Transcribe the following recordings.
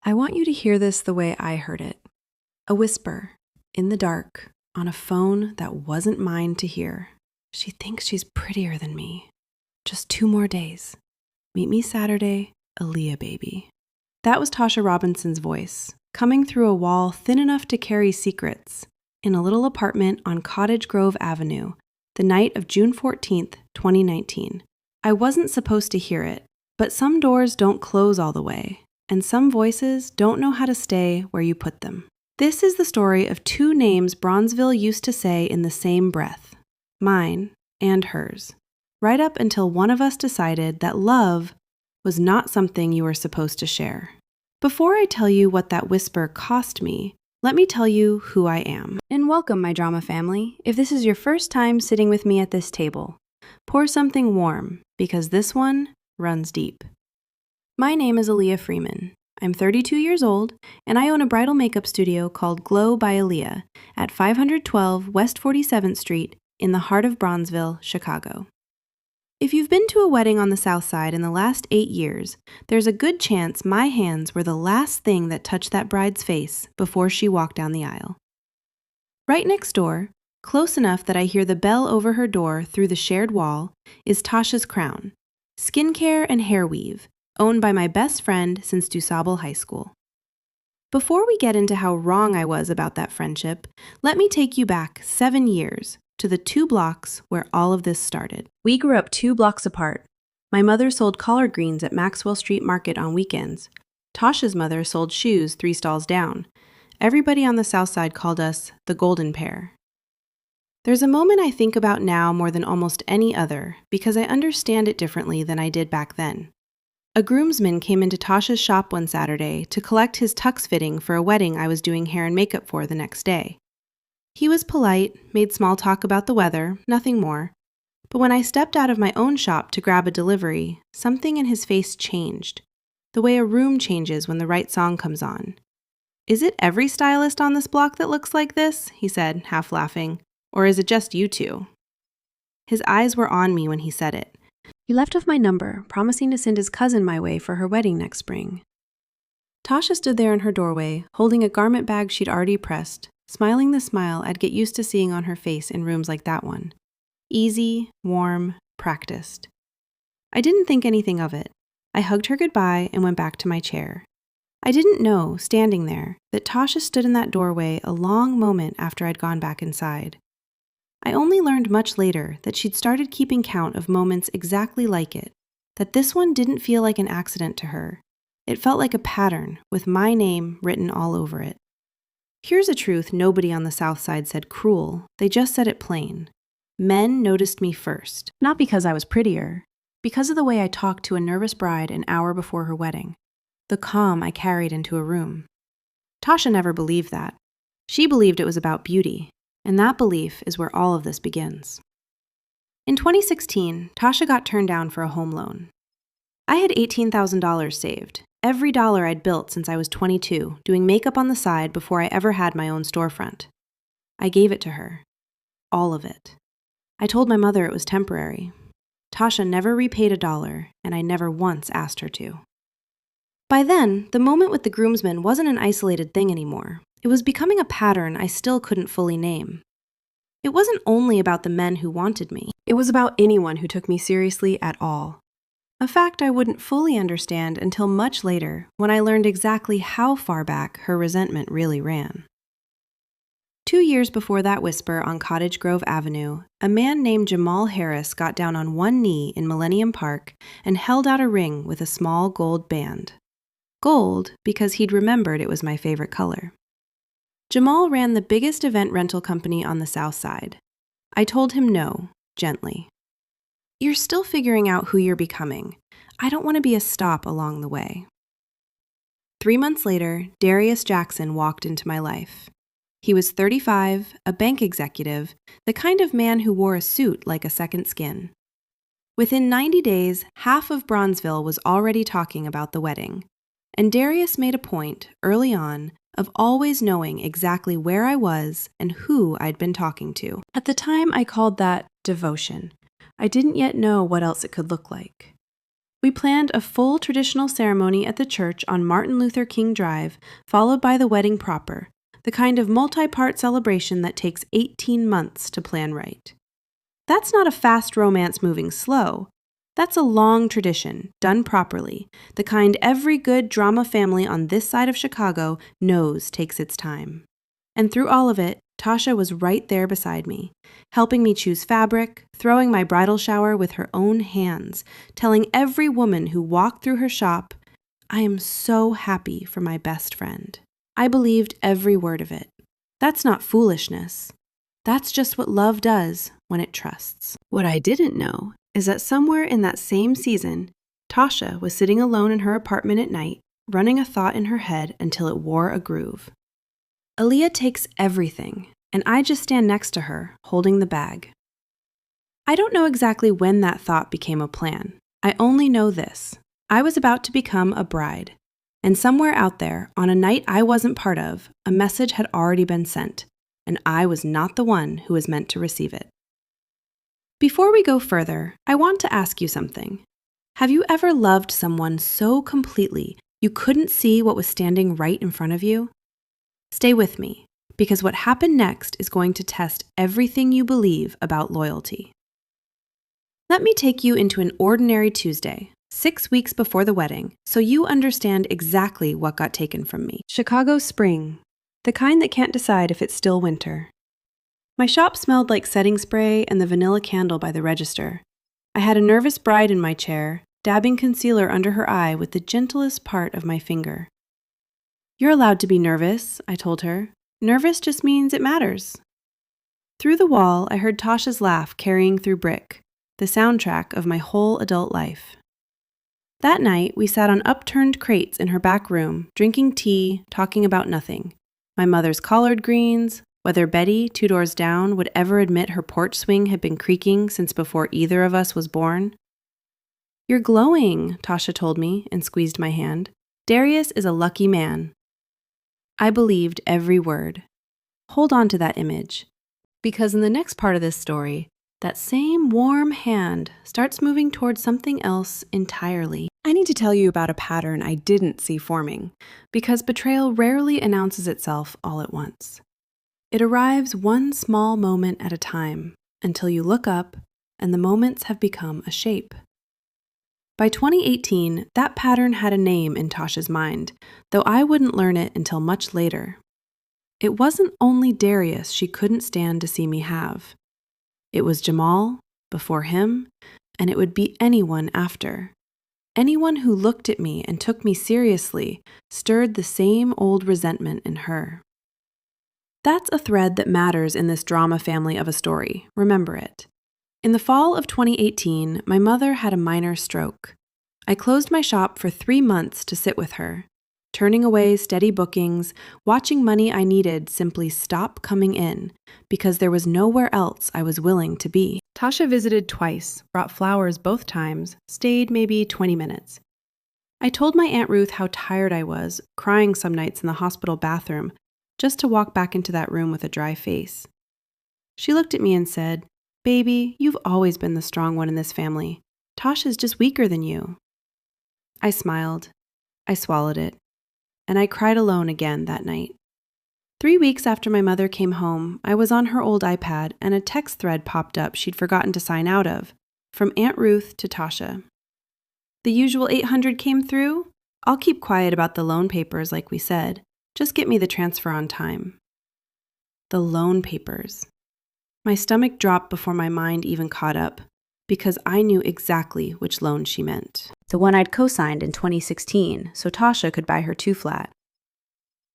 I want you to hear this the way I heard it. A whisper, in the dark, on a phone that wasn't mine to hear. She thinks she's prettier than me. Just 2 more days. Meet me Saturday, Aaliyah baby. That was Tasha Robinson's voice, coming through a wall thin enough to carry secrets, in a little apartment on Cottage Grove Avenue, the night of June 14th, 2019. I wasn't supposed to hear it, but some doors don't close all the way, and some voices don't know how to stay where you put them. This is the story of 2 names Bronzeville used to say in the same breath, mine and hers, right up until one of us decided that love was not something you were supposed to share. Before I tell you what that whisper cost me, let me tell you who I am. And welcome, my drama family. If this is your first time sitting with me at this table, pour something warm, because this one runs deep. My name is Aaliyah Freeman. I'm 32 years old, and I own a bridal makeup studio called Glow by Aaliyah at 512 West 47th Street in the heart of Bronzeville, Chicago. If you've been to a wedding on the South Side in the last 8 years, there's a good chance my hands were the last thing that touched that bride's face before she walked down the aisle. Right next door, close enough that I hear the bell over her door through the shared wall, is Tasha's Crown, skincare and hair weave, owned by my best friend since DuSable High School. Before we get into how wrong I was about that friendship, let me take you back 7 years to the 2 blocks where all of this started. We grew up 2 blocks apart. My mother sold collard greens at Maxwell Street Market on weekends. Tasha's mother sold shoes 3 stalls down. Everybody on the South Side called us the Golden Pair. There's a moment I think about now more than almost any other because I understand it differently than I did back then. A groomsman came into Tasha's shop one Saturday to collect his tux fitting for a wedding I was doing hair and makeup for the next day. He was polite, made small talk about the weather, nothing more. But when I stepped out of my own shop to grab a delivery, something in his face changed. The way a room changes when the right song comes on. "Is it every stylist on this block that looks like this?" he said, half laughing. "Or is it just you 2? His eyes were on me when he said it. He left off my number, promising to send his cousin my way for her wedding next spring. Tasha stood there in her doorway, holding a garment bag she'd already pressed, smiling the smile I'd get used to seeing on her face in rooms like that one. Easy, warm, practiced. I didn't think anything of it. I hugged her goodbye and went back to my chair. I didn't know, standing there, that Tasha stood in that doorway a long moment after I'd gone back inside. I only learned much later that she'd started keeping count of moments exactly like it, that this one didn't feel like an accident to her. It felt like a pattern, with my name written all over it. Here's a truth nobody on the South Side said cruel, they just said it plain. Men noticed me first, not because I was prettier, because of the way I talked to a nervous bride an hour before her wedding, the calm I carried into a room. Tasha never believed that. She believed it was about beauty, and that belief is where all of this begins. In 2016, Tasha got turned down for a home loan. I had $18,000 saved, every dollar I'd built since I was 22, doing makeup on the side before I ever had my own storefront. I gave it to her. All of it. I told my mother it was temporary. Tasha never repaid $1, and I never once asked her to. By then, the moment with the groomsmen wasn't an isolated thing anymore. It was becoming a pattern I still couldn't fully name. It wasn't only about the men who wanted me. It was about anyone who took me seriously at all. A fact I wouldn't fully understand until much later, when I learned exactly how far back her resentment really ran. 2 years before that whisper on Cottage Grove Avenue, a man named Jamal Harris got down on one knee in Millennium Park and held out a ring with a small gold band. Gold because he'd remembered it was my favorite color. Jamal ran the biggest event rental company on the South Side. I told him no, gently. "You're still figuring out who you're becoming. I don't want to be a stop along the way." 3 months later, Darius Jackson walked into my life. He was 35, a bank executive, the kind of man who wore a suit like a second skin. Within 90 days, half of Bronzeville was already talking about the wedding, and Darius made a point, early on, of always knowing exactly where I was and who I'd been talking to. At the time, I called that devotion. I didn't yet know what else it could look like. We planned a full traditional ceremony at the church on Martin Luther King Drive, followed by the wedding proper, the kind of multi-part celebration that takes 18 months to plan right. That's not a fast romance moving slow. That's a long tradition, done properly, the kind every good drama family on this side of Chicago knows takes its time. And through all of it, Tasha was right there beside me, helping me choose fabric, throwing my bridal shower with her own hands, telling every woman who walked through her shop, "I am so happy for my best friend." I believed every word of it. That's not foolishness. That's just what love does when it trusts. What I didn't know is that somewhere in that same season, Tasha was sitting alone in her apartment at night, running a thought in her head until it wore a groove. Aaliyah takes everything, and I just stand next to her, holding the bag. I don't know exactly when that thought became a plan. I only know this. I was about to become a bride, and somewhere out there, on a night I wasn't part of, a message had already been sent, and I was not the one who was meant to receive it. Before we go further, I want to ask you something. Have you ever loved someone so completely you couldn't see what was standing right in front of you? Stay with me, because what happened next is going to test everything you believe about loyalty. Let me take you into an ordinary Tuesday, 6 weeks before the wedding, so you understand exactly what got taken from me. Chicago spring, the kind that can't decide if it's still winter. My shop smelled like setting spray and the vanilla candle by the register. I had a nervous bride in my chair, dabbing concealer under her eye with the gentlest part of my finger. "You're allowed to be nervous," I told her. "Nervous just means it matters." Through the wall, I heard Tasha's laugh carrying through brick, the soundtrack of my whole adult life. That night, we sat on upturned crates in her back room, drinking tea, talking about nothing. My mother's collard greens, whether Betty, 2 doors down, would ever admit her porch swing had been creaking since before either of us was born. "You're glowing," Tasha told me and squeezed my hand. "Darius is a lucky man." I believed every word. Hold on to that image, because in the next part of this story, that same warm hand starts moving towards something else entirely. I need to tell you about a pattern I didn't see forming, because betrayal rarely announces itself all at once. It arrives one small moment at a time, until you look up and the moments have become a shape. By 2018, that pattern had a name in Tasha's mind, though I wouldn't learn it until much later. It wasn't only Darius she couldn't stand to see me have. It was Jamal, before him, and it would be anyone after. Anyone who looked at me and took me seriously stirred the same old resentment in her. That's a thread that matters in this drama family of a story. Remember it. In the fall of 2018, my mother had a minor stroke. I closed my shop for 3 months to sit with her, turning away steady bookings, watching money I needed simply stop coming in, because there was nowhere else I was willing to be. Tasha visited twice, brought flowers both times, stayed maybe 20 minutes. I told my Aunt Ruth how tired I was, crying some nights in the hospital bathroom, just to walk back into that room with a dry face. She looked at me and said, "Baby, you've always been the strong one in this family. Tasha's just weaker than you." I smiled. I swallowed it. And I cried alone again that night. 3 weeks after my mother came home, I was on her old iPad and a text thread popped up she'd forgotten to sign out of, from Aunt Ruth to Tasha. "The usual 800 came through? I'll keep quiet about the loan papers like we said. Just get me the transfer on time." The loan papers. My stomach dropped before my mind even caught up, because I knew exactly which loan she meant. The one I'd co-signed in 2016, so Tasha could buy her 2-flat.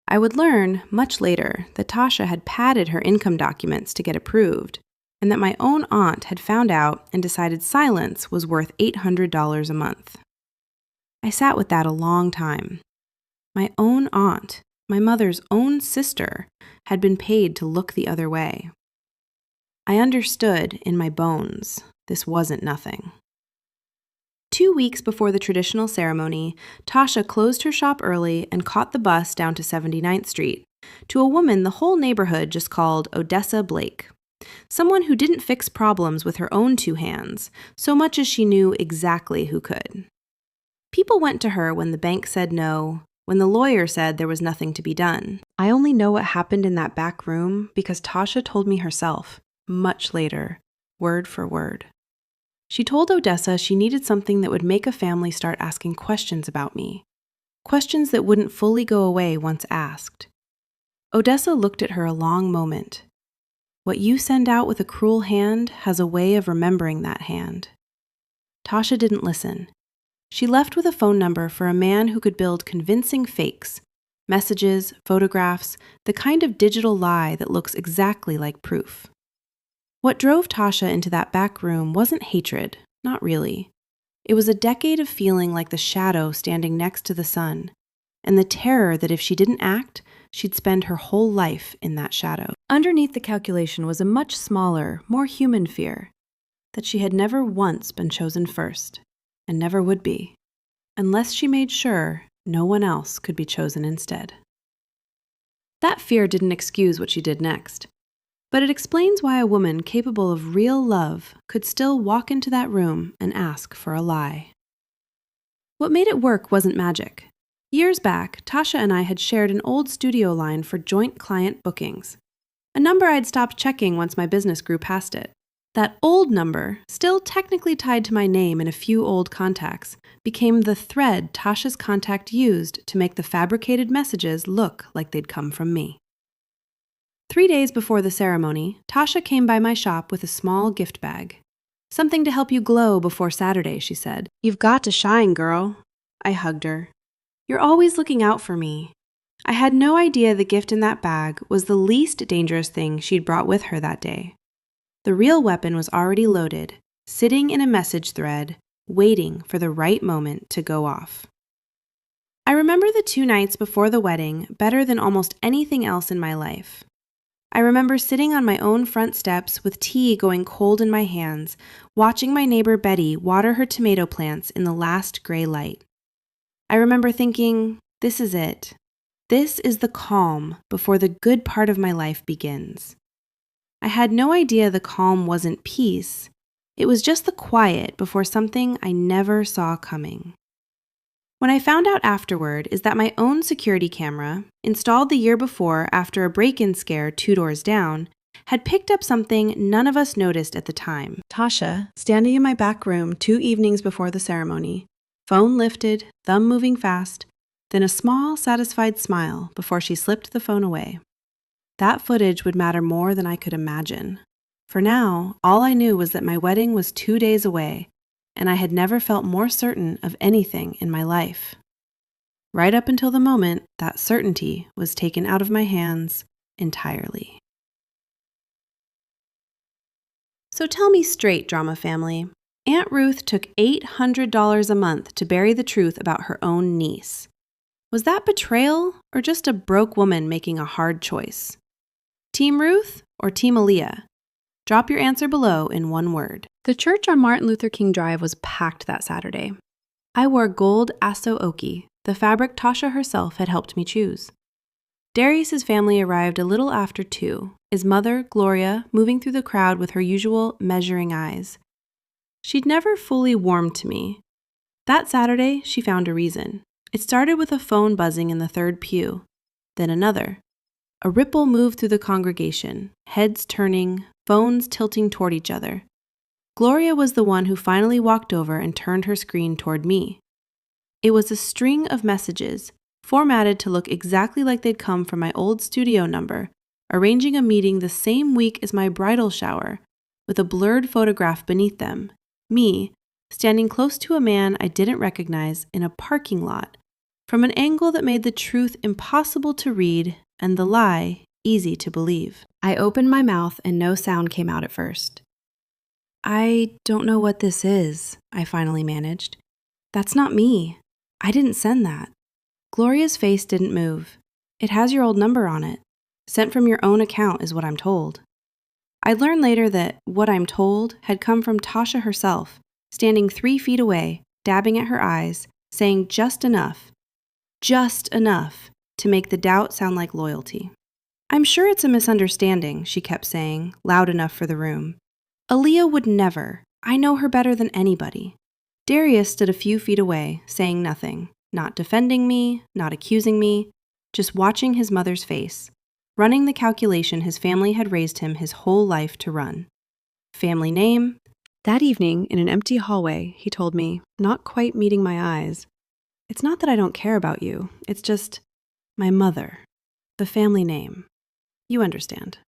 I would learn, much later, that Tasha had padded her income documents to get approved, and that my own aunt had found out and decided silence was worth $800 a month. I sat with that a long time. My own aunt, my mother's own sister, had been paid to look the other way. I understood in my bones this wasn't nothing. 2 weeks before the traditional ceremony, Tasha closed her shop early and caught the bus down to 79th Street, to a woman the whole neighborhood just called Odessa Blake, someone who didn't fix problems with her own 2 hands, so much as she knew exactly who could. People went to her when the bank said no, when the lawyer said there was nothing to be done. I only know what happened in that back room because Tasha told me herself, much later, word for word. She told Odessa she needed something that would make a family start asking questions about me, questions that wouldn't fully go away once asked. Odessa looked at her a long moment. What you send out with a cruel hand has a way of remembering that hand. Tasha didn't listen. She left with a phone number for a man who could build convincing fakes, messages, photographs, the kind of digital lie that looks exactly like proof. What drove Tasha into that back room wasn't hatred, not really. It was a decade of feeling like the shadow standing next to the sun, and the terror that if she didn't act, she'd spend her whole life in that shadow. Underneath the calculation was a much smaller, more human fear, that she had never once been chosen first, and never would be, unless she made sure no one else could be chosen instead. That fear didn't excuse what she did next, but it explains why a woman capable of real love could still walk into that room and ask for a lie. What made it work wasn't magic. Years back, Tasha and I had shared an old studio line for joint client bookings, a number I'd stopped checking once my business grew past it. That old number, still technically tied to my name and a few old contacts, became the thread Tasha's contact used to make the fabricated messages look like they'd come from me. 3 days before the ceremony, Tasha came by my shop with a small gift bag. "Something to help you glow before Saturday," she said. "You've got to shine, girl." I hugged her. "You're always looking out for me." I had no idea the gift in that bag was the least dangerous thing she'd brought with her that day. The real weapon was already loaded, sitting in a message thread, waiting for the right moment to go off. I remember the 2 nights before the wedding better than almost anything else in my life. I remember sitting on my own front steps with tea going cold in my hands, watching my neighbor Betty water her tomato plants in the last gray light. I remember thinking, this is it. This is the calm before the good part of my life begins. I had no idea the calm wasn't peace. It was just the quiet before something I never saw coming. What I found out afterward is that my own security camera, installed the year before after a break-in scare 2 doors down, had picked up something none of us noticed at the time. Tasha, standing in my back room 2 evenings before the ceremony, phone lifted, thumb moving fast, then a small, satisfied smile before she slipped the phone away. That footage would matter more than I could imagine. For now, all I knew was that my wedding was 2 days away, and I had never felt more certain of anything in my life. Right up until the moment that certainty was taken out of my hands entirely. So tell me straight, drama family. Aunt Ruth took $800 a month to bury the truth about her own niece. Was that betrayal or just a broke woman making a hard choice? Team Ruth or Team Aaliyah? Drop your answer below in one word. The church on Martin Luther King Drive was packed that Saturday. I wore gold Aso Oki, the fabric Tasha herself had helped me choose. Darius's family arrived a little after 2, his mother, Gloria, moving through the crowd with her usual measuring eyes. She'd never fully warmed to me. That Saturday, she found a reason. It started with a phone buzzing in the 3rd pew, then another. A ripple moved through the congregation, heads turning, phones tilting toward each other. Gloria was the one who finally walked over and turned her screen toward me. It was a string of messages, formatted to look exactly like they'd come from my old studio number, arranging a meeting the same week as my bridal shower, with a blurred photograph beneath them, me, standing close to a man I didn't recognize in a parking lot, from an angle that made the truth impossible to read and the lie easy to believe. I opened my mouth and no sound came out at first. "I don't know what this is," I finally managed. "That's not me. I didn't send that." Gloria's face didn't move. "It has your old number on it. Sent from your own account is what I'm told." I learned later that what I'm told had come from Tasha herself, standing 3 feet away, dabbing at her eyes, saying just enough to make the doubt sound like loyalty. "I'm sure it's a misunderstanding," she kept saying, loud enough for the room. "Aaliyah would never. I know her better than anybody. Darius stood a few feet away, saying nothing, not defending me, not accusing me, just watching his mother's face, running the calculation his family had raised him his whole life to run. Family name. That evening, in an empty hallway, he told me, not quite meeting my eyes, "It's not that I don't care about you, it's just my mother, the family name. You understand."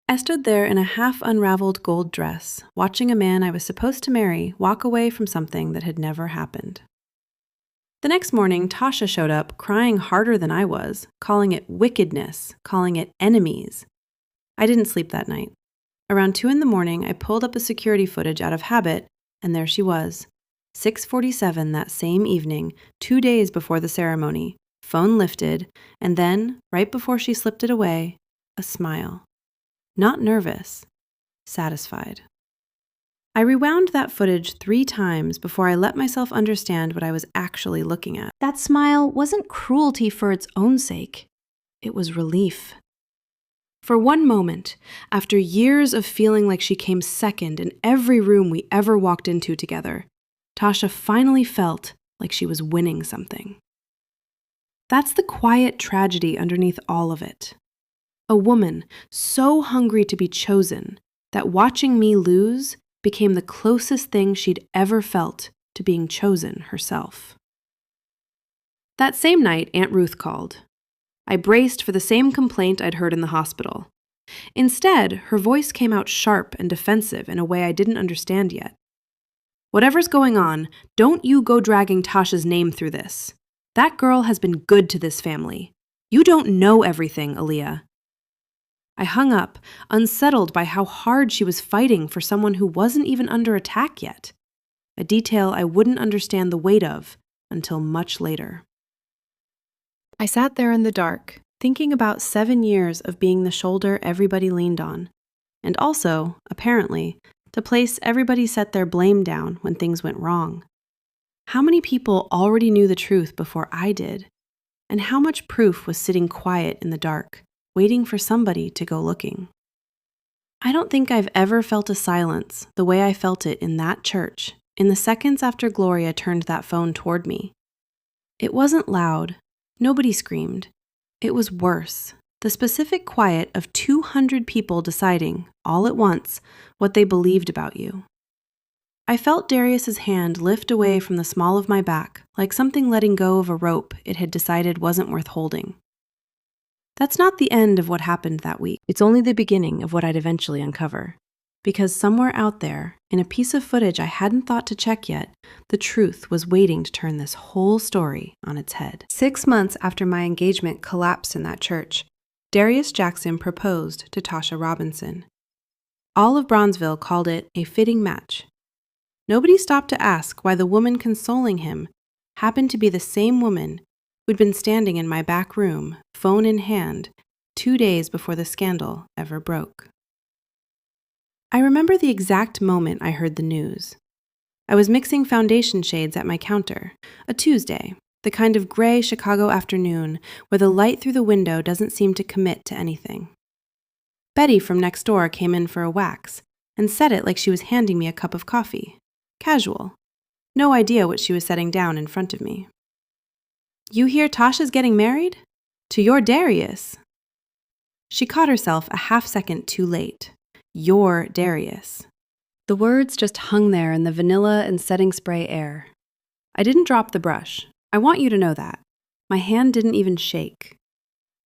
I stood there in a half-unraveled gold dress, watching a man I was supposed to marry walk away from something that had never happened. The next morning, Tasha showed up, crying harder than I was, calling it wickedness, calling it enemies. I didn't sleep that night. Around 2 a.m, I pulled up a security footage out of habit, and there she was. 6:47 that same evening, 2 days before the ceremony, phone lifted, and then, right before she slipped it away, a smile. Not nervous, satisfied. I rewound that footage 3 times before I let myself understand what I was actually looking at. That smile wasn't cruelty for its own sake. It was relief. For one moment, after years of feeling like she came second in every room we ever walked into together, Tasha finally felt like she was winning something. That's the quiet tragedy underneath all of it. A woman so hungry to be chosen that watching me lose became the closest thing she'd ever felt to being chosen herself. That same night, Aunt Ruth called. I braced for the same complaint I'd heard in the hospital. Instead, her voice came out sharp and defensive in a way I didn't understand yet. "Whatever's going on, don't you go dragging Tasha's name through this. That girl has been good to this family. You don't know everything, Aaliyah." I hung up, unsettled by how hard she was fighting for someone who wasn't even under attack yet, a detail I wouldn't understand the weight of until much later. I sat there in the dark, thinking about 7 years of being the shoulder everybody leaned on, and also, apparently, the place everybody set their blame down when things went wrong. How many people already knew the truth before I did? And how much proof was sitting quiet in the dark, waiting for somebody to go looking? I don't think I've ever felt a silence the way I felt it in that church in the seconds after Gloria turned that phone toward me. It wasn't loud. Nobody screamed. It was worse. The specific quiet of 200 people deciding, all at once, what they believed about you. I felt Darius's hand lift away from the small of my back, like something letting go of a rope it had decided wasn't worth holding. That's not the end of what happened that week. It's only the beginning of what I'd eventually uncover. Because somewhere out there, in a piece of footage I hadn't thought to check yet, the truth was waiting to turn this whole story on its head. 6 months after my engagement collapsed in that church, Darius Jackson proposed to Tasha Robinson. All of Bronzeville called it a fitting match. Nobody stopped to ask why the woman consoling him happened to be the same woman who'd been standing in my back room, phone in hand, 2 days before the scandal ever broke. I remember the exact moment I heard the news. I was mixing foundation shades at my counter, a Tuesday, the kind of gray Chicago afternoon where the light through the window doesn't seem to commit to anything. Betty from next door came in for a wax and said it like she was handing me a cup of coffee. Casual. No idea what she was setting down in front of me. "You hear Tasha's getting married? To your Darius." She caught herself a half second too late. Your Darius. The words just hung there in the vanilla and setting spray air. I didn't drop the brush. I want you to know that. My hand didn't even shake.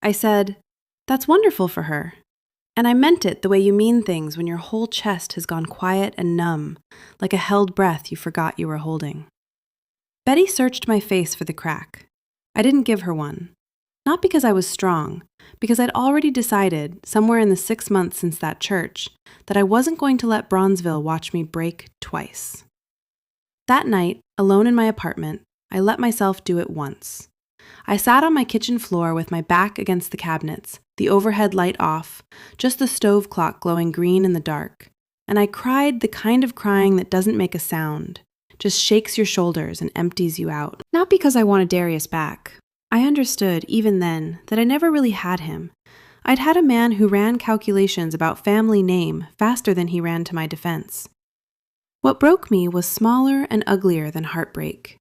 I said, "That's wonderful for her." And I meant it the way you mean things when your whole chest has gone quiet and numb, like a held breath you forgot you were holding. Betty searched my face for the crack. I didn't give her one. Not because I was strong, because I'd already decided, somewhere in the 6 months since that church, that I wasn't going to let Bronzeville watch me break twice. That night, alone in my apartment, I let myself do it once. I sat on my kitchen floor with my back against the cabinets, the overhead light off, just the stove clock glowing green in the dark, and I cried the kind of crying that doesn't make a sound, just shakes your shoulders and empties you out. Not because I wanted Darius back. I understood, even then, that I never really had him. I'd had a man who ran calculations about family name faster than he ran to my defense. What broke me was smaller and uglier than heartbreak.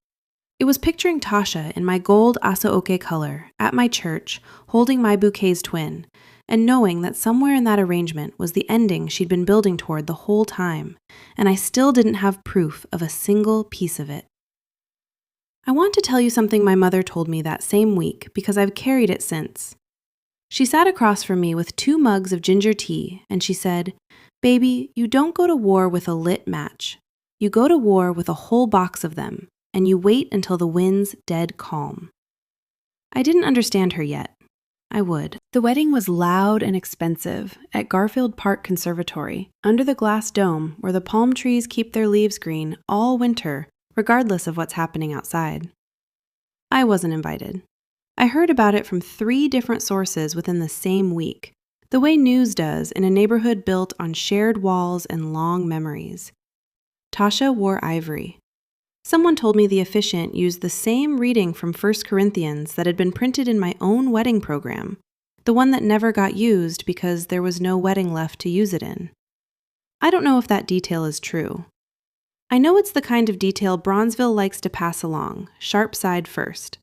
It was picturing Tasha in my gold asaoke color at my church, holding my bouquet's twin, and knowing that somewhere in that arrangement was the ending she'd been building toward the whole time, and I still didn't have proof of a single piece of it. I want to tell you something my mother told me that same week because I've carried it since. She sat across from me with 2 mugs of ginger tea, and she said, "Baby, you don't go to war with a lit match. You go to war with a whole box of them, and you wait until the wind's dead calm." I didn't understand her yet. I would. The wedding was loud and expensive at Garfield Park Conservatory, under the glass dome where the palm trees keep their leaves green all winter, regardless of what's happening outside. I wasn't invited. I heard about it from 3 different sources within the same week, the way news does in a neighborhood built on shared walls and long memories. Tasha wore ivory. Someone told me the officiant used the same reading from 1 Corinthians that had been printed in my own wedding program, the one that never got used because there was no wedding left to use it in. I don't know if that detail is true. I know it's the kind of detail Bronzeville likes to pass along, sharp side first.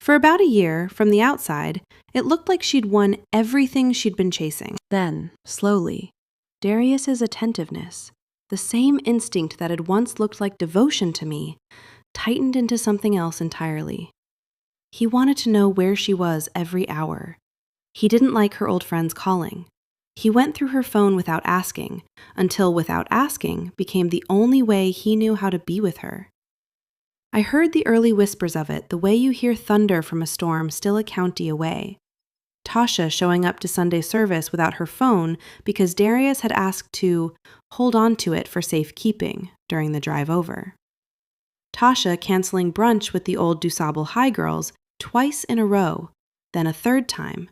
For about a year, from the outside, it looked like she'd won everything she'd been chasing. Then, slowly, Darius's attentiveness, the same instinct that had once looked like devotion to me, tightened into something else entirely. He wanted to know where she was every hour. He didn't like her old friends calling. He went through her phone without asking, until without asking became the only way he knew how to be with her. I heard the early whispers of it the way you hear thunder from a storm still a county away. Tasha showing up to Sunday service without her phone because Darius had asked to hold on to it for safekeeping during the drive over. Tasha canceling brunch with the old DuSable High girls twice in a row, then a 3rd time,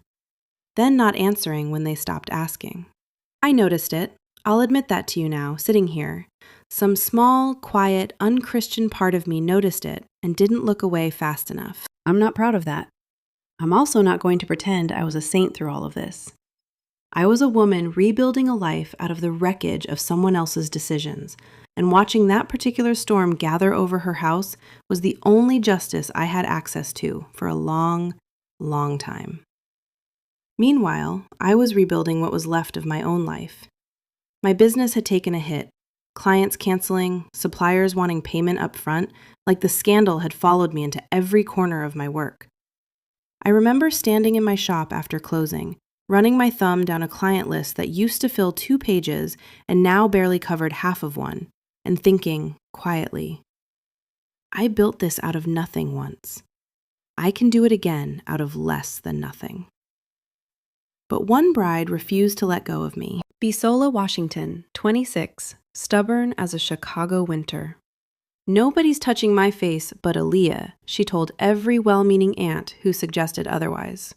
then not answering when they stopped asking. I noticed it. I'll admit that to you now, sitting here. Some small, quiet, unchristian part of me noticed it and didn't look away fast enough. I'm not proud of that. I'm also not going to pretend I was a saint through all of this. I was a woman rebuilding a life out of the wreckage of someone else's decisions, and watching that particular storm gather over her house was the only justice I had access to for a long, long time. Meanwhile, I was rebuilding what was left of my own life. My business had taken a hit, clients canceling, suppliers wanting payment up front, like the scandal had followed me into every corner of my work. I remember standing in my shop after closing, running my thumb down a client list that used to fill 2 pages and now barely covered half of one, and thinking, quietly, I built this out of nothing once. I can do it again out of less than nothing. But one bride refused to let go of me. Bisola, Washington, 26, stubborn as a Chicago winter. Nobody's touching my face but Aaliyah, she told every well-meaning aunt who suggested otherwise.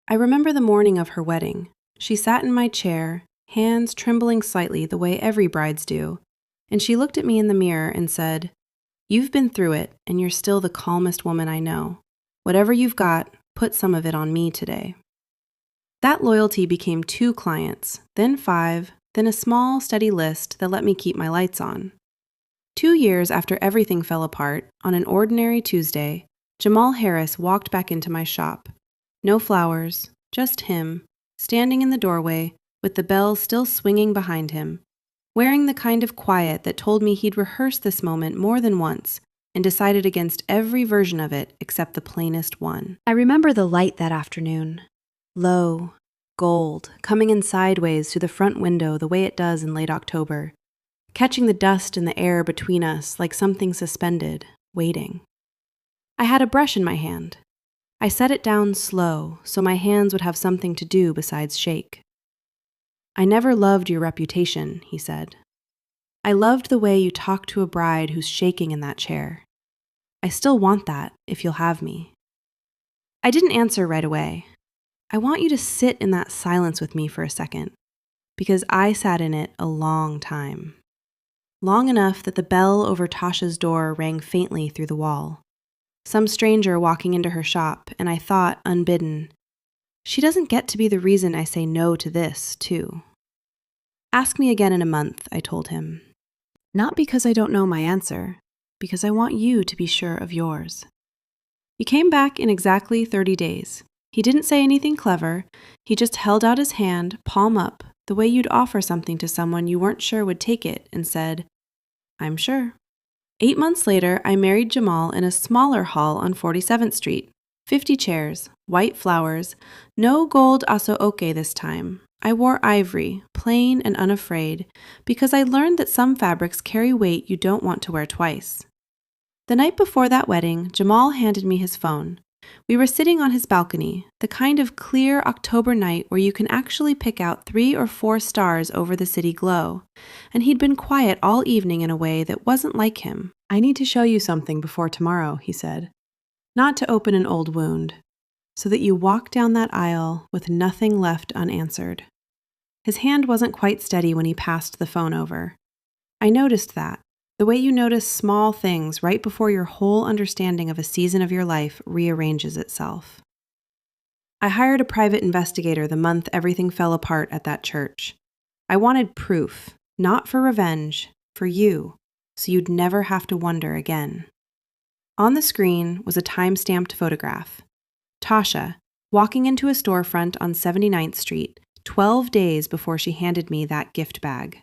I remember the morning of her wedding. She sat in my chair, hands trembling slightly the way every brides do, and she looked at me in the mirror and said, "You've been through it, and you're still the calmest woman I know. Whatever you've got, put some of it on me today." That loyalty became 2 clients, then 5, then a small, steady list that let me keep my lights on. 2 years after everything fell apart, on an ordinary Tuesday, Jamal Harris walked back into my shop. No flowers, just him, standing in the doorway with the bell still swinging behind him, wearing the kind of quiet that told me he'd rehearsed this moment more than once and decided against every version of it except the plainest one. I remember the light that afternoon. Low, gold, coming in sideways through the front window the way it does in late October, catching the dust in the air between us like something suspended, waiting. I had a brush in my hand. I set it down slow so my hands would have something to do besides shake. "I never loved your reputation," he said. "I loved the way you talk to a bride who's shaking in that chair. I still want that, if you'll have me." I didn't answer right away. I want you to sit in that silence with me for a second, because I sat in it a long time. Long enough that the bell over Tasha's door rang faintly through the wall. Some stranger walking into her shop, and I thought, unbidden, she doesn't get to be the reason I say no to this, too. "Ask me again in a month," I told him. Not because I don't know my answer, because I want you to be sure of yours. He came back in exactly 30 days. He didn't say anything clever. He just held out his hand, palm up, the way you'd offer something to someone you weren't sure would take it, and said, "I'm sure." 8 months later, I married Jamal in a smaller hall on 47th Street. 50 chairs, white flowers, no gold aso-oke this time. I wore ivory, plain and unafraid, because I learned that some fabrics carry weight you don't want to wear twice. The night before that wedding, Jamal handed me his phone. We were sitting on his balcony, the kind of clear October night where you can actually pick out 3 or 4 stars over the city glow, and he'd been quiet all evening in a way that wasn't like him. "I need to show you something before tomorrow," he said. "Not to open an old wound, so that you walk down that aisle with nothing left unanswered." His hand wasn't quite steady when he passed the phone over. I noticed that. The way you notice small things right before your whole understanding of a season of your life rearranges itself. I hired a private investigator the month everything fell apart at that church. I wanted proof, not for revenge, for you, so you'd never have to wonder again. On the screen was a time-stamped photograph. Tasha, walking into a storefront on 79th Street, 12 days before she handed me that gift bag.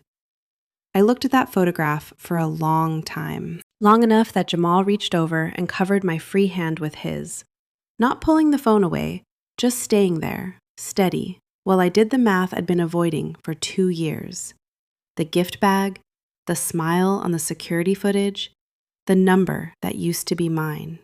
I looked at that photograph for a long time, long enough that Jamal reached over and covered my free hand with his, not pulling the phone away, just staying there, steady, while I did the math I'd been avoiding for 2 years. The gift bag, the smile on the security footage, the number that used to be mine.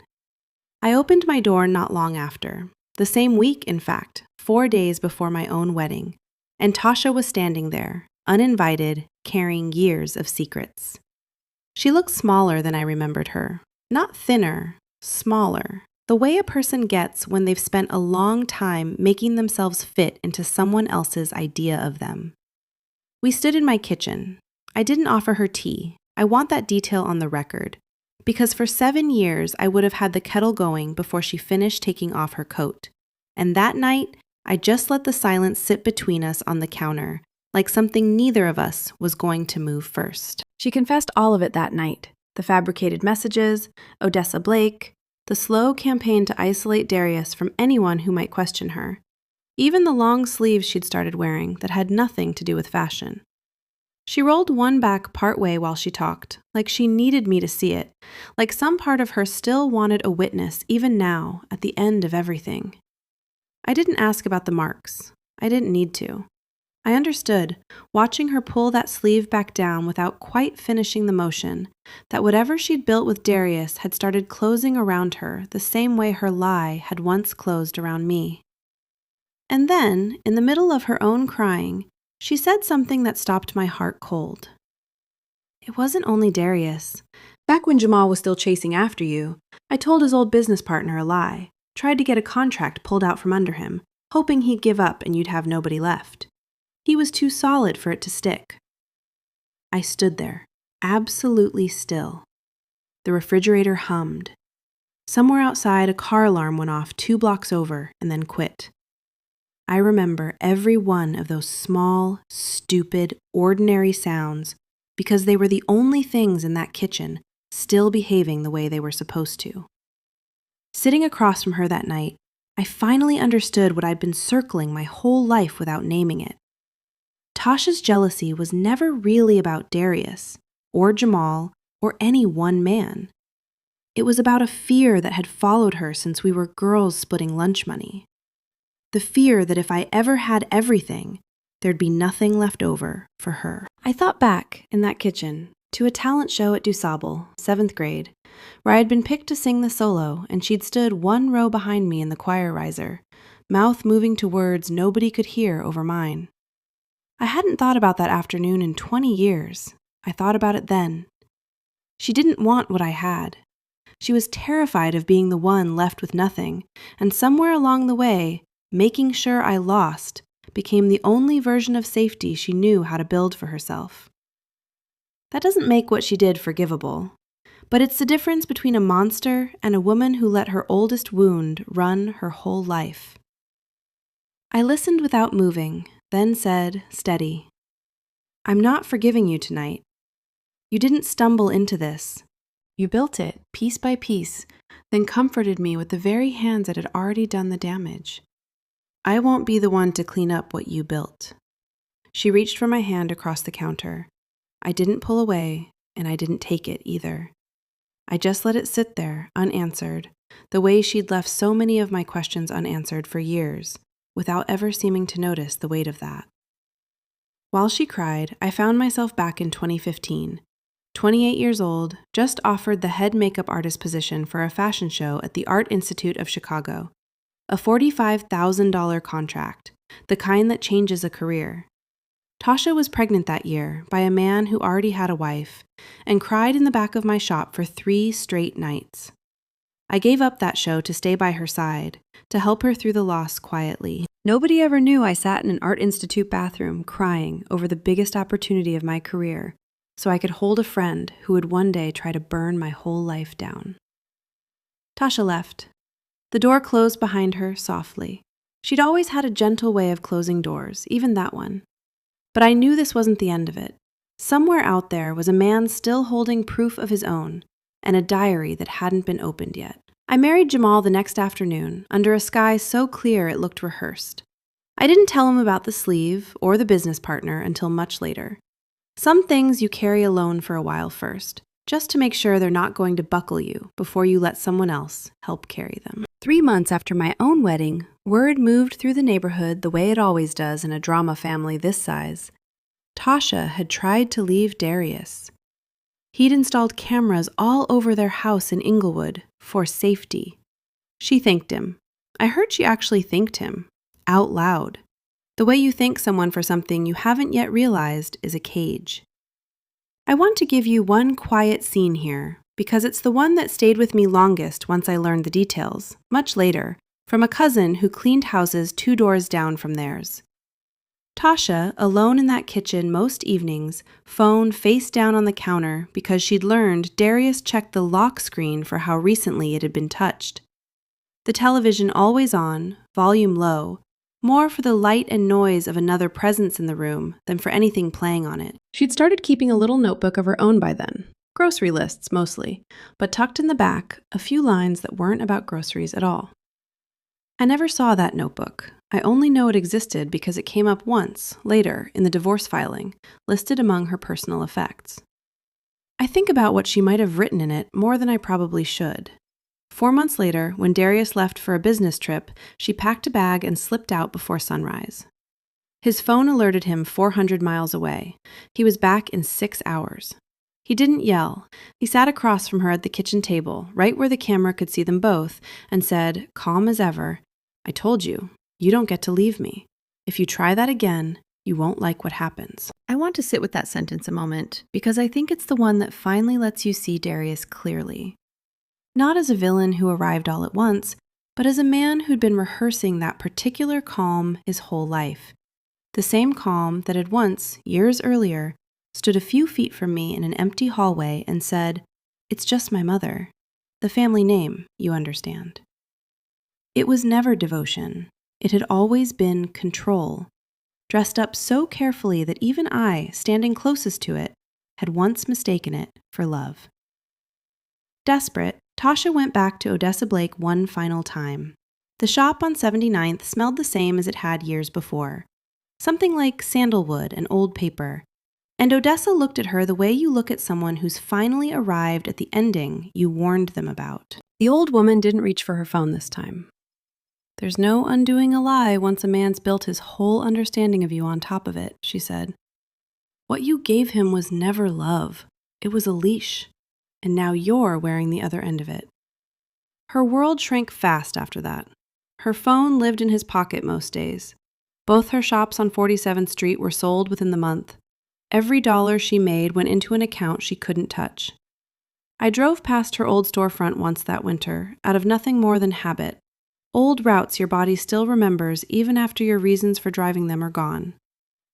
I opened my door not long after, the same week, in fact, 4 days before my own wedding, and Tasha was standing there, uninvited, carrying years of secrets. She looked smaller than I remembered her. Not thinner, smaller. The way a person gets when they've spent a long time making themselves fit into someone else's idea of them. We stood in my kitchen. I didn't offer her tea. I want that detail on the record, because for 7 years I would have had the kettle going before she finished taking off her coat. And that night, I just let the silence sit between us on the counter, like something neither of us was going to move first. She confessed all of it that night. The fabricated messages, Odessa Blake, the slow campaign to isolate Darius from anyone who might question her, even the long sleeves she'd started wearing that had nothing to do with fashion. She rolled one back partway while she talked, like she needed me to see it, like some part of her still wanted a witness even now, at the end of everything. I didn't ask about the marks. I didn't need to. I understood, watching her pull that sleeve back down without quite finishing the motion, that whatever she'd built with Darius had started closing around her the same way her lie had once closed around me. And then, in the middle of her own crying, she said something that stopped my heart cold. "It wasn't only Darius. Back when Jamal was still chasing after you, I told his old business partner a lie, tried to get a contract pulled out from under him, hoping he'd give up and you'd have nobody left. He was too solid for it to stick." I stood there, absolutely still. The refrigerator hummed. Somewhere outside, a car alarm went off 2 blocks over and then quit. I remember every one of those small, stupid, ordinary sounds because they were the only things in that kitchen still behaving the way they were supposed to. Sitting across from her that night, I finally understood what I'd been circling my whole life without naming it. Tasha's jealousy was never really about Darius, or Jamal, or any one man. It was about a fear that had followed her since we were girls splitting lunch money. The fear that if I ever had everything, there'd be nothing left over for her. I thought back, in that kitchen, to a talent show at DuSable, 7th grade, where I had been picked to sing the solo, and she'd stood 1 row behind me in the choir riser, mouth moving to words nobody could hear over mine. I hadn't thought about that afternoon in 20 years. I thought about it then. She didn't want what I had. She was terrified of being the one left with nothing, and somewhere along the way, making sure I lost became the only version of safety she knew how to build for herself. That doesn't make what she did forgivable, but it's the difference between a monster and a woman who let her oldest wound run her whole life. I listened without moving, then said, steady, "I'm not forgiving you tonight. You didn't stumble into this. You built it, piece by piece, then comforted me with the very hands that had already done the damage. I won't be the one to clean up what you built." She reached for my hand across the counter. I didn't pull away, and I didn't take it either. I just let it sit there, unanswered, the way she'd left so many of my questions unanswered for years, without ever seeming to notice the weight of that. While she cried, I found myself back in 2015, 28 years old, just offered the head makeup artist position for a fashion show at the Art Institute of Chicago. A $45,000 contract, the kind that changes a career. Tasha was pregnant that year by a man who already had a wife and cried in the back of my shop for 3 straight nights. I gave up that show to stay by her side, to help her through the loss quietly. Nobody ever knew I sat in an Art Institute bathroom crying over the biggest opportunity of my career, so I could hold a friend who would one day try to burn my whole life down. Tasha left. The door closed behind her softly. She'd always had a gentle way of closing doors, even that one. But I knew this wasn't the end of it. Somewhere out there was a man still holding proof of his own, and a diary that hadn't been opened yet. I married Jamal the next afternoon, under a sky so clear it looked rehearsed. I didn't tell him about the sleeve or the business partner until much later. Some things you carry alone for a while first, just to make sure they're not going to buckle you before you let someone else help carry them. 3 months after my own wedding, word moved through the neighborhood the way it always does in a drama family this size. Tasha had tried to leave Darius. He'd installed cameras all over their house in Inglewood for safety. She thanked him. I heard she actually thanked him, out loud. The way you thank someone for something you haven't yet realized is a cage. I want to give you one quiet scene here, because it's the one that stayed with me longest once I learned the details, much later, from a cousin who cleaned houses 2 doors down from theirs. Tasha, alone in that kitchen most evenings, phone face down on the counter because she'd learned Darius checked the lock screen for how recently it had been touched. The television always on, volume low, more for the light and noise of another presence in the room than for anything playing on it. She'd started keeping a little notebook of her own by then. Grocery lists, mostly, but tucked in the back, a few lines that weren't about groceries at all. I never saw that notebook. I only know it existed because it came up once, later, in the divorce filing, listed among her personal effects. I think about what she might have written in it more than I probably should. 4 months later, when Darius left for a business trip, she packed a bag and slipped out before sunrise. His phone alerted him 400 miles away. He was back in 6 hours. He didn't yell. He sat across from her at the kitchen table, right where the camera could see them both, and said, calm as ever, "I told you, you don't get to leave me. If you try that again, you won't like what happens." I want to sit with that sentence a moment, because I think it's the one that finally lets you see Darius clearly. Not as a villain who arrived all at once, but as a man who'd been rehearsing that particular calm his whole life. The same calm that had once, years earlier, stood a few feet from me in an empty hallway and said, "It's just my mother." The family name, you understand. It was never devotion. It had always been control, dressed up so carefully that even I, standing closest to it, had once mistaken it for love. Desperate, Tasha went back to Odessa Blake one final time. The shop on 79th smelled the same as it had years before, something like sandalwood and old paper. And Odessa looked at her the way you look at someone who's finally arrived at the ending you warned them about. The old woman didn't reach for her phone this time. "There's no undoing a lie once a man's built his whole understanding of you on top of it," she said. "What you gave him was never love. It was a leash. And now you're wearing the other end of it." Her world shrank fast after that. Her phone lived in his pocket most days. Both her shops on 47th Street were sold within the month. Every dollar she made went into an account she couldn't touch. I drove past her old storefront once that winter, out of nothing more than habit. Old routes your body still remembers even after your reasons for driving them are gone.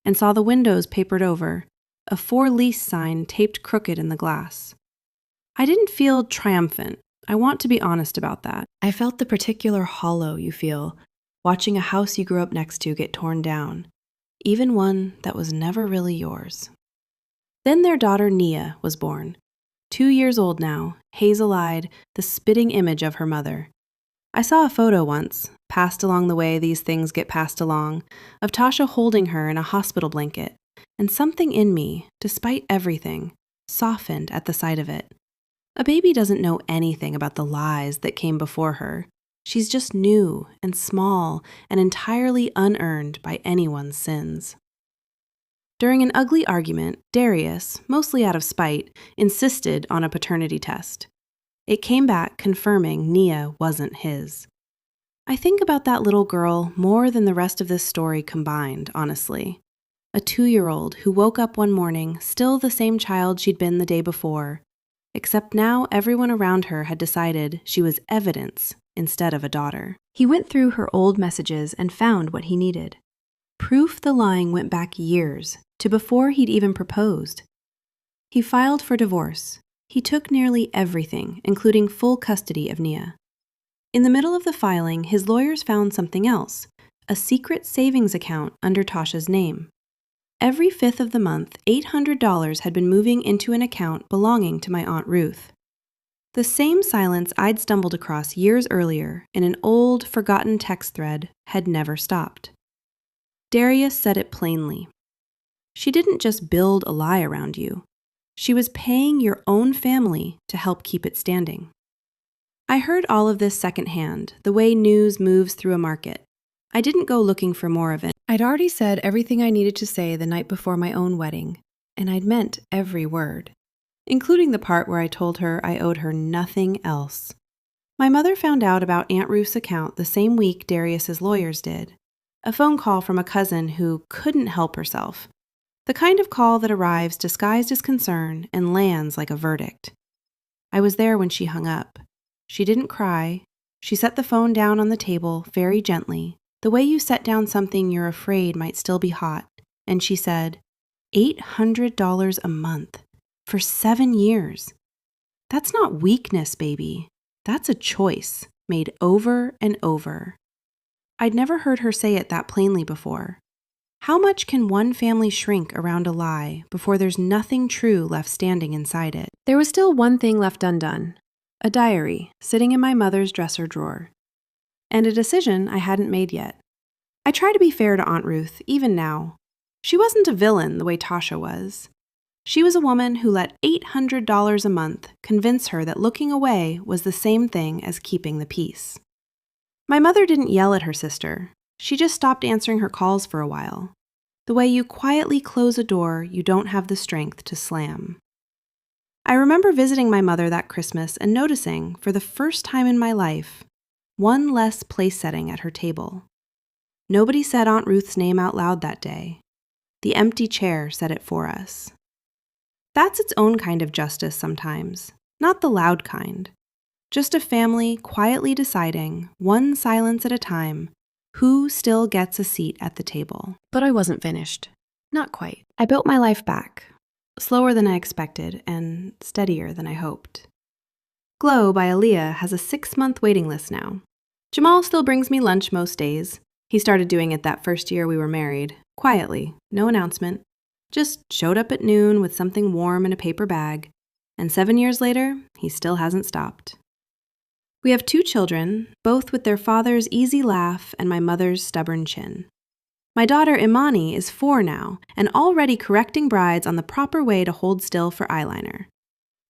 And saw the windows papered over, a "for lease" sign taped crooked in the glass. I didn't feel triumphant. I want to be honest about that. I felt the particular hollow you feel watching a house you grew up next to get torn down, even one that was never really yours. Then their daughter Nia was born. 2 years old now, hazel-eyed, the spitting image of her mother. I saw a photo once, passed along the way these things get passed along, of Tasha holding her in a hospital blanket, and something in me, despite everything, softened at the sight of it. A baby doesn't know anything about the lies that came before her. She's just new and small and entirely unearned by anyone's sins. During an ugly argument, Darius, mostly out of spite, insisted on a paternity test. It came back confirming Nia wasn't his. I think about that little girl more than the rest of this story combined, honestly. A 2-year-old who woke up one morning still the same child she'd been the day before, except now everyone around her had decided she was evidence instead of a daughter. He went through her old messages and found what he needed. Proof the lying went back years, to before he'd even proposed. He filed for divorce. He took nearly everything, including full custody of Nia. In the middle of the filing, his lawyers found something else, a secret savings account under Tasha's name. Every 5th of the month, $800 had been moving into an account belonging to my Aunt Ruth. The same silence I'd stumbled across years earlier in an old, forgotten text thread had never stopped. Darius said it plainly. She didn't just build a lie around you. She was paying your own family to help keep it standing. I heard all of this secondhand, the way news moves through a market. I didn't go looking for more of it. I'd already said everything I needed to say the night before my own wedding, and I'd meant every word, including the part where I told her I owed her nothing else. My mother found out about Aunt Ruth's account the same week Darius's lawyers did. A phone call from a cousin who couldn't help herself. The kind of call that arrives disguised as concern and lands like a verdict. I was there when she hung up. She didn't cry. She set the phone down on the table very gently, the way you set down something you're afraid might still be hot, and she said, $800 a month for 7 years. That's not weakness, baby. That's a choice made over and over. I'd never heard her say it that plainly before. How much can one family shrink around a lie before there's nothing true left standing inside it? There was still one thing left undone, a diary sitting in my mother's dresser drawer, and a decision I hadn't made yet. I try to be fair to Aunt Ruth, even now. She wasn't a villain the way Tasha was. She was a woman who let $800 a month convince her that looking away was the same thing as keeping the peace. My mother didn't yell at her sister. She just stopped answering her calls for a while. The way you quietly close a door you don't have the strength to slam. I remember visiting my mother that Christmas and noticing, for the first time in my life, one less place setting at her table. Nobody said Aunt Ruth's name out loud that day. The empty chair said it for us. That's its own kind of justice sometimes, not the loud kind. Just a family quietly deciding, one silence at a time, who still gets a seat at the table. But I wasn't finished. Not quite. I built my life back. Slower than I expected and steadier than I hoped. Glow by Aaliyah has a 6-month waiting list now. Jamal still brings me lunch most days. He started doing it that first year we were married, quietly, no announcement. Just showed up at noon with something warm in a paper bag, and 7 years later, he still hasn't stopped. We have 2 children, both with their father's easy laugh and my mother's stubborn chin. My daughter Imani is 4 now, and already correcting brides on the proper way to hold still for eyeliner.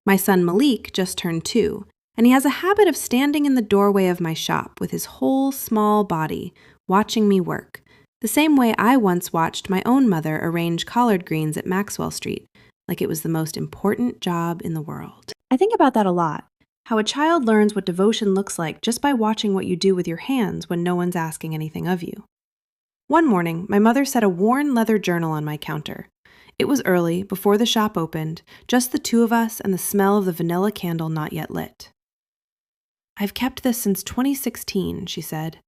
My son Malik just turned 2, and he has a habit of standing in the doorway of my shop with his whole small body, watching me work, the same way I once watched my own mother arrange collard greens at Maxwell Street, like it was the most important job in the world. I think about that a lot, how a child learns what devotion looks like just by watching what you do with your hands when no one's asking anything of you. One morning, my mother set a worn leather journal on my counter. It was early, before the shop opened, just the 2 of us and the smell of the vanilla candle not yet lit. "I've kept this since 2016, she said.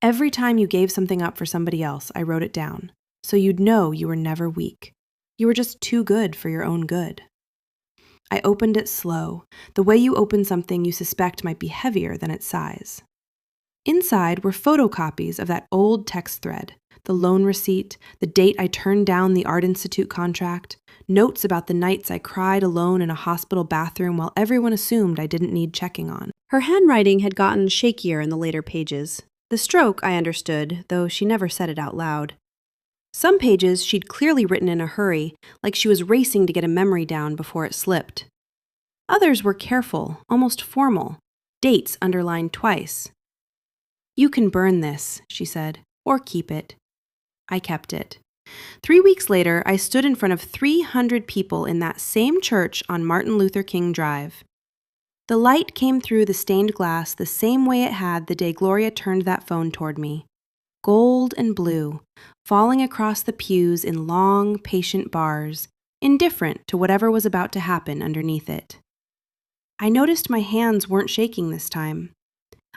"Every time you gave something up for somebody else, I wrote it down, so you'd know you were never weak. You were just too good for your own good." I opened it slow, the way you open something you suspect might be heavier than its size. Inside were photocopies of that old text thread, the loan receipt, the date I turned down the Art Institute contract, notes about the nights I cried alone in a hospital bathroom while everyone assumed I didn't need checking on. Her handwriting had gotten shakier in the later pages. The stroke I understood, though she never said it out loud. Some pages she'd clearly written in a hurry, like she was racing to get a memory down before it slipped. Others were careful, almost formal, dates underlined twice. "You can burn this," she said, "or keep it." I kept it. 3 weeks later, I stood in front of 300 people in that same church on Martin Luther King Drive. The light came through the stained glass the same way it had the day Gloria turned that phone toward me. Gold and blue, falling across the pews in long, patient bars, indifferent to whatever was about to happen underneath it. I noticed my hands weren't shaking this time.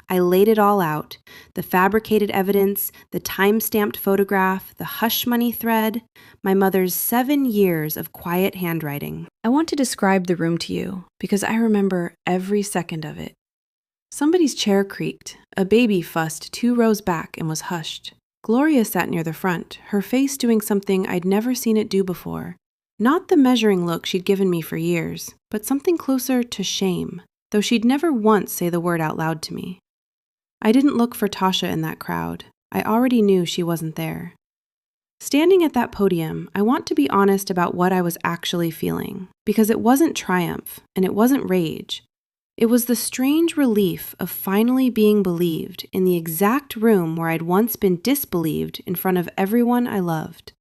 I laid it all out, the fabricated evidence, the time-stamped photograph, the hush money thread, my mother's 7 years of quiet handwriting. I want to describe the room to you, because I remember every second of it. Somebody's chair creaked, a baby fussed 2 rows back and was hushed. Gloria sat near the front, her face doing something I'd never seen it do before. Not the measuring look she'd given me for years, but something closer to shame, though she'd never once say the word out loud to me. I didn't look for Tasha in that crowd. I already knew she wasn't there. Standing at that podium, I want to be honest about what I was actually feeling, because it wasn't triumph, and it wasn't rage. It was the strange relief of finally being believed in the exact room where I'd once been disbelieved in front of everyone I loved.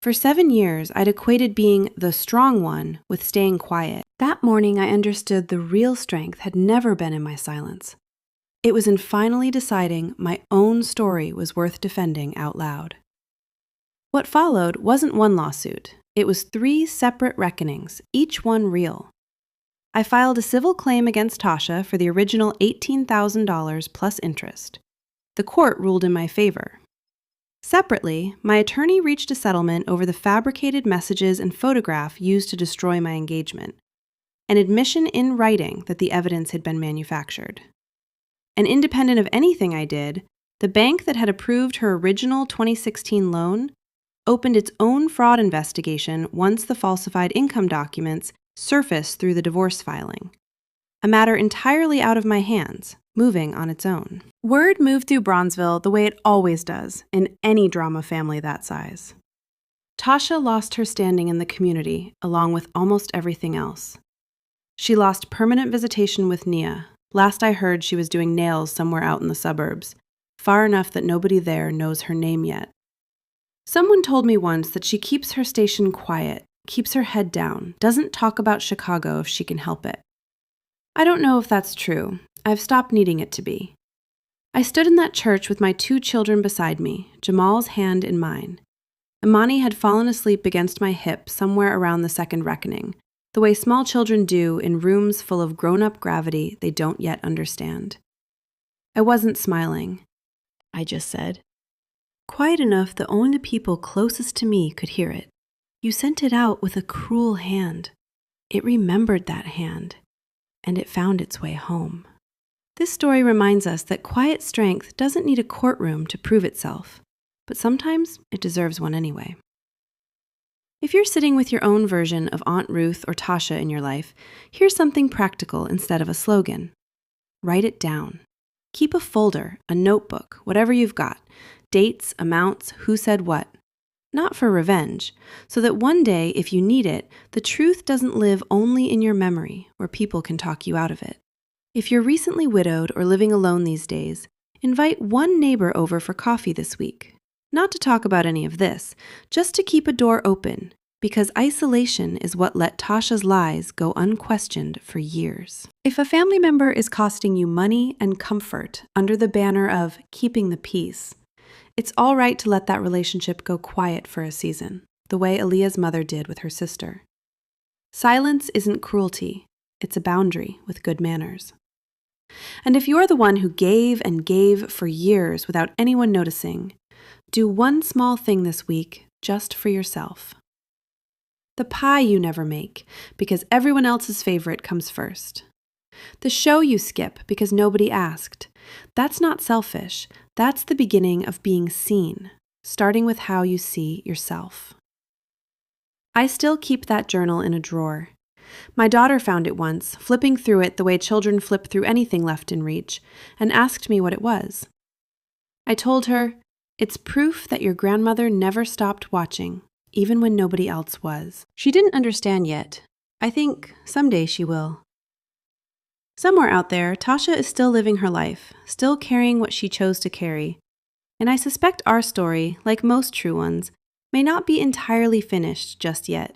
For 7 years, I'd equated being the strong one with staying quiet. That morning, I understood the real strength had never been in my silence. It was in finally deciding my own story was worth defending out loud. What followed wasn't one lawsuit. It was 3 separate reckonings, each one real. I filed a civil claim against Tasha for the original $18,000 plus interest. The court ruled in my favor. Separately, my attorney reached a settlement over the fabricated messages and photograph used to destroy my engagement, an admission in writing that the evidence had been manufactured. And independent of anything I did, the bank that had approved her original 2016 loan opened its own fraud investigation once the falsified income documents surfaced through the divorce filing. A matter entirely out of my hands, moving on its own. Word moved through Bronzeville the way it always does in any drama family that size. Tasha lost her standing in the community, along with almost everything else. She lost permanent visitation with Nia. Last I heard, she was doing nails somewhere out in the suburbs, far enough that nobody there knows her name yet. Someone told me once that she keeps her station quiet, keeps her head down, doesn't talk about Chicago if she can help it. I don't know if that's true. I've stopped needing it to be. I stood in that church with my 2 children beside me, Jamal's hand in mine. Imani had fallen asleep against my hip somewhere around the second reckoning, the way small children do in rooms full of grown-up gravity they don't yet understand. I wasn't smiling. I just said, quiet enough that only the people closest to me could hear it. You sent it out with a cruel hand. It remembered that hand, and it found its way home. This story reminds us that quiet strength doesn't need a courtroom to prove itself, but sometimes it deserves one anyway. If you're sitting with your own version of Aunt Ruth or Tasha in your life, here's something practical instead of a slogan. Write it down. Keep a folder, a notebook, whatever you've got, dates, amounts, who said what. Not for revenge, so that one day, if you need it, the truth doesn't live only in your memory, where people can talk you out of it. If you're recently widowed or living alone these days, invite one neighbor over for coffee this week. Not to talk about any of this, just to keep a door open, because isolation is what let Tasha's lies go unquestioned for years. If a family member is costing you money and comfort under the banner of keeping the peace, it's all right to let that relationship go quiet for a season, the way Aaliyah's mother did with her sister. Silence isn't cruelty, it's a boundary with good manners. And if you're the one who gave and gave for years without anyone noticing, do one small thing this week just for yourself. The pie you never make because everyone else's favorite comes first. The show you skip because nobody asked. That's not selfish. That's the beginning of being seen, starting with how you see yourself. I still keep that journal in a drawer. My daughter found it once, flipping through it the way children flip through anything left in reach, and asked me what it was. I told her, "It's proof that your grandmother never stopped watching, even when nobody else was." She didn't understand yet. I think someday she will. Somewhere out there, Tasha is still living her life, still carrying what she chose to carry. And I suspect our story, like most true ones, may not be entirely finished just yet.